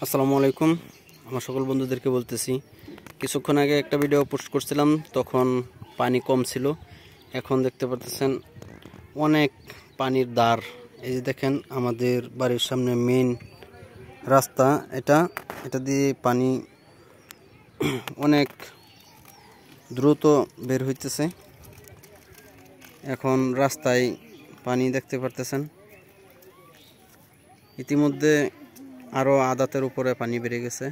আসসালামু আলাইকুম। আমার সকল বন্ধুদেরকে বলতেছি, কিছুক্ষণ আগে একটা ভিডিও পোস্ট করছিলাম, তখন পানি কম ছিল। এখন দেখতে পাচ্ছেন অনেক পানির দ্বার। এই যে দেখেন, আমাদের বাড়ির সামনে মেইন রাস্তা, এটা দিয়ে পানি অনেক দ্রুত বের হইতেছে। এখন রাস্তায় পানি দেখতে পারতেছেন। ইতিমধ্যে আরও আদাতের উপরে পানি বেড়ে গেছে।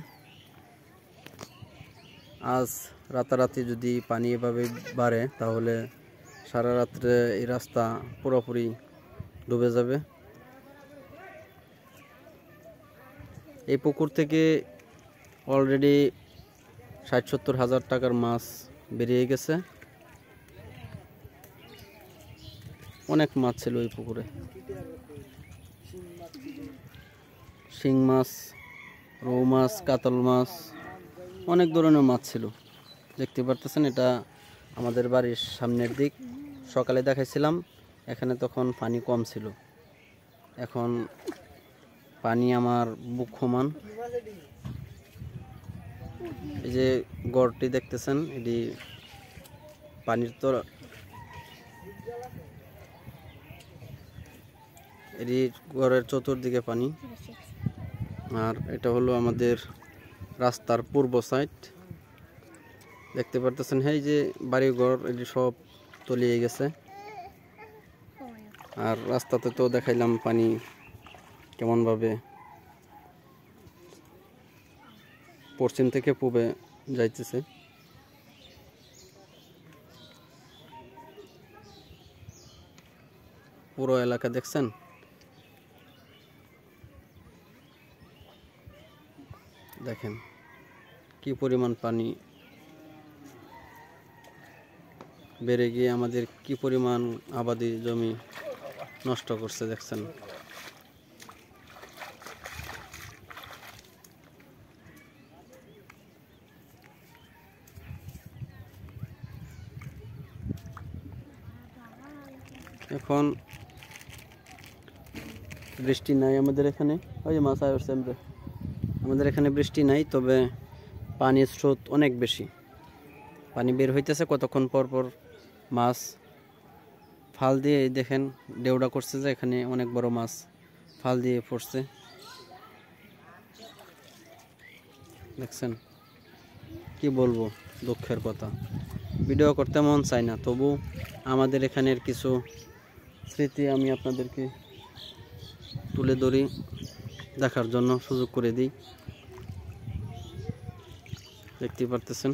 আজ রাতারাতি যদি পানি এভাবে বাড়ে, তাহলে সারা রাত্রে এই রাস্তা পুরোপুরি ডুবে যাবে। এই পুকুর থেকে অলরেডি ৬০-৭০ হাজার টাকার মাছ বেরিয়ে গেছে। অনেক মাছ ছিল এই পুকুরে, শিং মাছ, রৌ মাছ, কাতল মাছ, অনেক ধরনের মাছ ছিল। দেখতে পারতেছেন, এটা আমাদের বাড়ির সামনের দিক। সকালে দেখাইছিলাম, এখানে তখন পানি কম ছিল। এখন পানি আমার বুক সমান। এই যে গড়টি দেখতেছেন, এটি পানির তো এটি গড়ের চতুর্দিকে পানি। আর এটা হলো আমাদের রাস্তার পূর্ব সাইড। দেখতে পারতেছেন, এই যে বাড়িঘর, এটি সব তলিয়ে গেছে। আর রাস্তাতে তো দেখাইলাম পানি কেমনভাবে পশ্চিম থেকে পূবে যাইতেছে। পুরো এলাকা দেখছেন, দেখেন কি পরিমাণ পানি বেড়ে গিয়ে আমাদের কি পরিমাণ আবাদি জমি নষ্ট করছে, দেখছেন। এখন বৃষ্টি নাই আমাদের এখানে। ওই যে মাছ আসছে, আমাদের এখানে বৃষ্টি নাই, তবে পানির স্রোত অনেক বেশি। পানি বের হইতেছে কতক্ষণ পর পর। মাছ ফাল দিয়ে দেখেন ডেউডা করছে, যে এখানে অনেক বড় মাছ ফাল দিয়ে পড়ছে, দেখছেন। কি বলবো, দুঃখের কথা। ভিডিও করতে মন চায় না, তবু আমাদের এখানের কিছু স্মৃতি আমি আপনাদেরকে তুলে ধরি, দেখার জন্য সুযোগ করে দিই। দেখতে পারতেছেন।